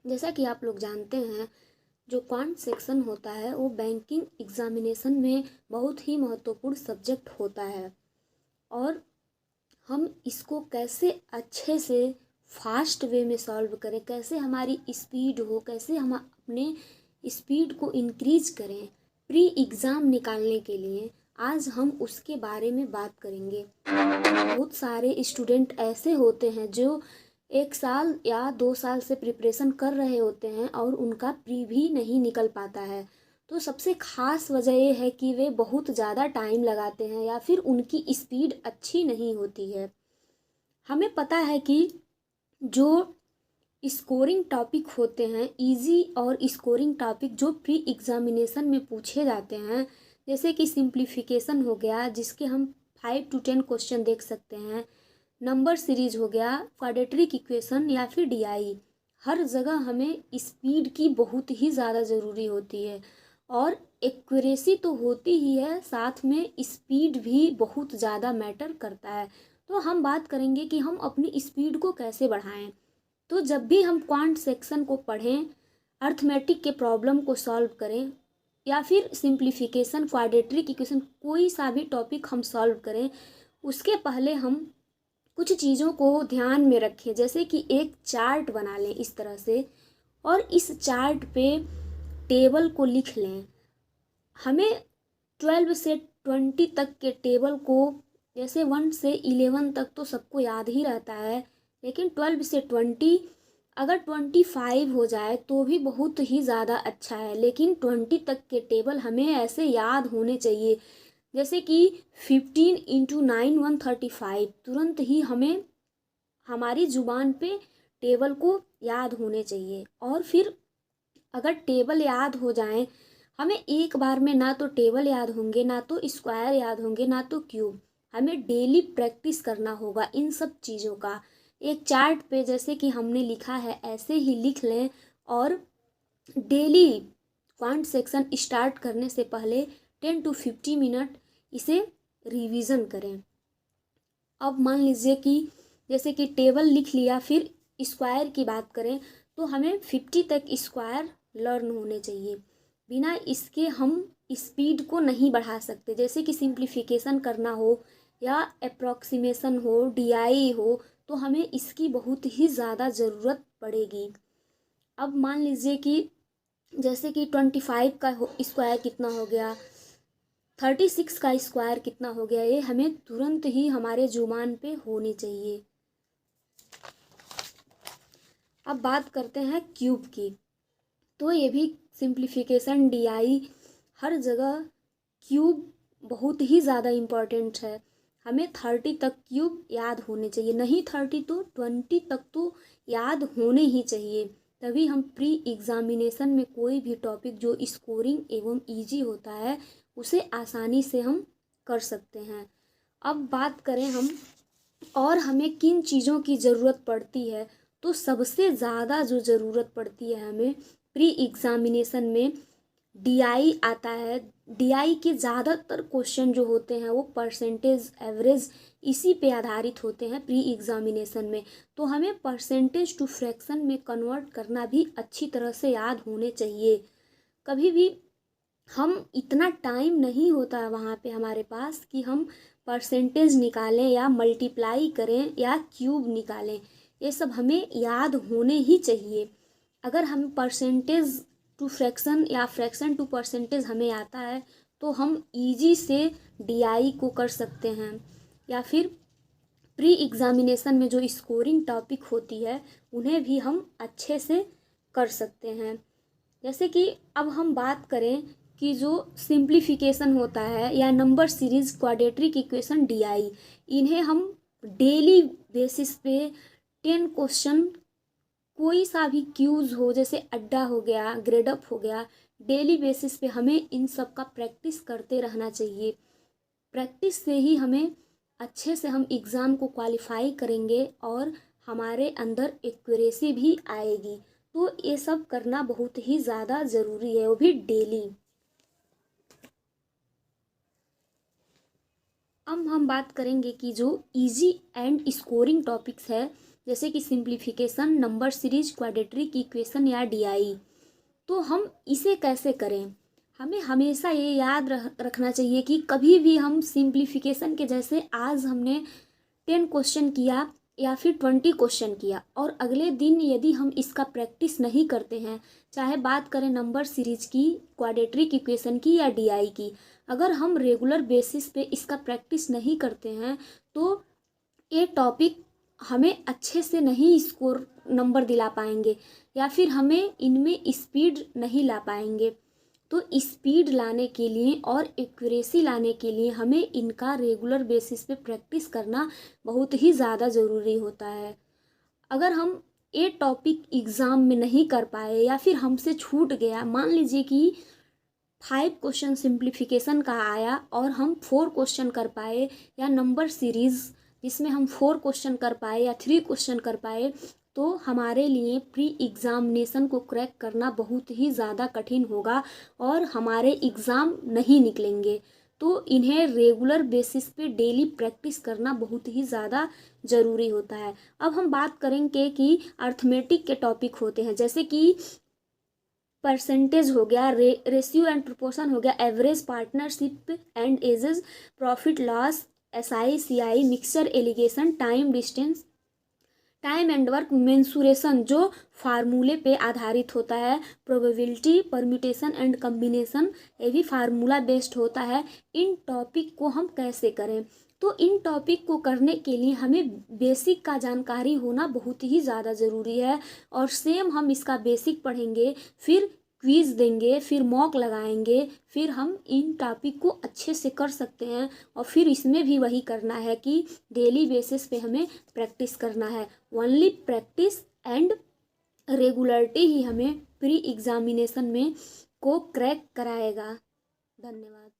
जैसा कि आप लोग जानते हैं, जो क्वांट सेक्शन होता है वो बैंकिंग एग्जामिनेशन में बहुत ही महत्वपूर्ण सब्जेक्ट होता है। और हम इसको कैसे अच्छे से फास्ट वे में सॉल्व करें, कैसे हमारी स्पीड हो, कैसे हम अपने स्पीड को इंक्रीज करें प्री एग्ज़ाम निकालने के लिए, आज हम उसके बारे में बात करेंगे। बहुत सारे स्टूडेंट ऐसे होते हैं जो 1 साल या 2 साल से प्रिपरेशन कर रहे होते हैं और उनका प्री भी नहीं निकल पाता है। तो सबसे ख़ास वजह ये है कि वे बहुत ज़्यादा टाइम लगाते हैं या फिर उनकी स्पीड अच्छी नहीं होती है। हमें पता है कि जो स्कोरिंग टॉपिक होते हैं, इजी और स्कोरिंग टॉपिक जो प्री एग्जामिनेशन में पूछे जाते हैं, जैसे कि सिंप्लीफिकेशन हो गया जिसके हम 5 to 10 क्वेश्चन देख सकते हैं, नंबर सीरीज हो गया, क्वाड्रेटिक इक्वेशन या फिर डीआई, हर जगह हमें स्पीड की बहुत ही ज़्यादा ज़रूरी होती है। और एक्यूरेसी तो होती ही है, साथ में स्पीड भी बहुत ज़्यादा मैटर करता है। तो हम बात करेंगे कि हम अपनी स्पीड को कैसे बढ़ाएं। तो जब भी हम क्वांट सेक्शन को पढ़ें, अर्थमेटिक के प्रॉब्लम को सॉल्व करें या फिर सिंप्लीफिकेशन, क्वाड्रेटिक इक्वेशन, कोई सा भी टॉपिक हम सॉल्व करें, उसके पहले हम कुछ चीज़ों को ध्यान में रखें। जैसे कि एक चार्ट बना लें इस तरह से, और इस चार्ट पे टेबल को लिख लें। हमें 12 से 20 तक के टेबल को, जैसे 1 से 11 तक तो सबको याद ही रहता है, लेकिन 12 से 20, अगर 25 हो जाए तो भी बहुत ही ज़्यादा अच्छा है, लेकिन 20 तक के टेबल हमें ऐसे याद होने चाहिए। जैसे कि 15 × 9 135, तुरंत ही हमें हमारी ज़ुबान पे टेबल को याद होने चाहिए। और फिर अगर टेबल याद हो जाएं, हमें एक बार में ना तो टेबल याद होंगे, ना तो स्क्वायर याद होंगे, ना तो क्यूब। हमें डेली प्रैक्टिस करना होगा इन सब चीज़ों का। एक चार्ट पे जैसे कि हमने लिखा है ऐसे ही लिख लें, और डेली क्वांट सेक्शन स्टार्ट करने से पहले 10 to 15 मिनट इसे रिवीजन करें। अब मान लीजिए कि जैसे कि टेबल लिख लिया, फिर स्क्वायर की बात करें तो हमें 50 तक स्क्वायर लर्न होने चाहिए। बिना इसके हम स्पीड को नहीं बढ़ा सकते। जैसे कि सिंप्लीफिकेशन करना हो या अप्रॉक्सीमेशन हो, डीआई हो, तो हमें इसकी बहुत ही ज़्यादा ज़रूरत पड़ेगी। अब मान लीजिए कि जैसे कि 25 का स्क्वायर कितना हो गया, 36 का स्क्वायर कितना हो गया, ये हमें तुरंत ही हमारे जुबान पे होनी चाहिए। अब बात करते हैं क्यूब की। तो ये भी सिंप्लीफिकेशन, डीआई, हर जगह क्यूब बहुत ही ज़्यादा इम्पॉर्टेंट है। हमें 30 तक क्यूब याद होने चाहिए, नहीं 30 तो 20 तक तो याद होने ही चाहिए। तभी हम प्री एग्जामिनेशन में कोई भी टॉपिक जो स्कोरिंग एवं इजी होता है उसे आसानी से हम कर सकते हैं। अब बात करें हम और हमें किन चीज़ों की ज़रूरत पड़ती है, तो सबसे ज़्यादा जो ज़रूरत पड़ती है हमें प्री एग्जामिनेशन में, डीआई आता है। डीआई के ज़्यादातर क्वेश्चन जो होते हैं वो परसेंटेज, एवरेज, इसी पे आधारित होते हैं प्री एग्जामिनेशन में। तो हमें परसेंटेज टू फ्रैक्शन में कन्वर्ट करना भी अच्छी तरह से याद होने चाहिए। कभी भी हम इतना टाइम नहीं होता है वहाँ पे हमारे पास कि हम परसेंटेज निकालें या मल्टीप्लाई करें या क्यूब निकालें। ये सब हमें याद होने ही चाहिए। अगर हम परसेंटेज टू फ्रैक्शन या फ्रैक्शन टू परसेंटेज हमें आता है तो हम इजी से डीआई को कर सकते हैं, या फिर प्री एग्जामिनेशन में जो स्कोरिंग टॉपिक होती है उन्हें भी हम अच्छे से कर सकते हैं। जैसे कि अब हम बात करें कि जो सिंप्लीफिकेशन होता है या number series, quadratic equation, DI, इन्हें हम डेली बेसिस पे 10 क्वेश्चन, कोई सा भी क्यूज हो, जैसे अड्डा हो गया, ग्रेड अप हो गया, डेली बेसिस पे हमें इन सब का प्रैक्टिस करते रहना चाहिए। प्रैक्टिस से ही हमें अच्छे से हम एग्ज़ाम को क्वालिफाई करेंगे और हमारे अंदर एक्यूरेसी भी आएगी। तो ये सब करना बहुत ही ज़्यादा ज़रूरी है, वो भी डेली। अब हम बात करेंगे कि जो इजी एंड स्कोरिंग टॉपिक्स है जैसे कि simplification, number series, quadratic equation या डीआई। तो हम इसे कैसे करें? हमें हमेशा ये याद रखना चाहिए कि कभी भी हम सिंप्लीफिकेशन के जैसे आज हमने 10 क्वेश्चन किया या फिर 20 क्वेश्चन किया और अगले दिन यदि हम इसका प्रैक्टिस नहीं करते हैं, चाहे बात करें नंबर सीरीज की, क्वाड्रेटिक इक्वेशन की या डीआई की, अगर हम रेगुलर बेसिस पे इसका प्रैक्टिस नहीं करते हैं तो ये टॉपिक हमें अच्छे से नहीं स्कोर नंबर दिला पाएंगे या फिर हमें इनमें स्पीड नहीं ला पाएंगे। तो स्पीड लाने के लिए और एक्यूरेसी लाने के लिए हमें इनका रेगुलर बेसिस पे प्रैक्टिस करना बहुत ही ज़्यादा ज़रूरी होता है। अगर हम ये टॉपिक एग्ज़ाम में नहीं कर पाए या फिर हमसे छूट गया, मान लीजिए कि 5 क्वेश्चन सिंप्लीफिकेशन का आया और हम 4 क्वेश्चन कर पाए, या नंबर सीरीज़ जिसमें हम 4 क्वेश्चन कर पाए या 3 क्वेश्चन कर पाए, तो हमारे लिए प्री एग्ज़ामिनेशन को क्रैक करना बहुत ही ज़्यादा कठिन होगा और हमारे एग्ज़ाम नहीं निकलेंगे। तो इन्हें रेगुलर बेसिस पे डेली प्रैक्टिस करना बहुत ही ज़्यादा ज़रूरी होता है। अब हम बात करेंगे कि अर्थमेटिक के टॉपिक होते हैं, जैसे कि परसेंटेज हो गया, रेशियो एंड प्रोपोर्शन हो गया, average, partnership and ages, profit loss, SI, CI, mixture, alligation, time distance, time and work mensuration जो फार्मूले पे आधारित होता है, प्रोबेबिलिटी, परम्यूटेशन एंड कम्बिनेशन ये भी फार्मूला बेस्ड होता है। इन टॉपिक को हम कैसे करें? तो इन टॉपिक को करने के लिए हमें बेसिक का जानकारी होना बहुत ही ज़्यादा ज़रूरी है और सेम हम इसका बेसिक पढ़ेंगे, फिर क्विज़ देंगे, फिर मॉक लगाएंगे, फिर हम इन टॉपिक को अच्छे से कर सकते हैं। और फिर इसमें भी वही करना है कि डेली बेसिस पे हमें प्रैक्टिस करना है। ओनली प्रैक्टिस एंड रेगुलरिटी ही हमें प्री एग्जामिनेशन में को क्रैक कराएगा। धन्यवाद।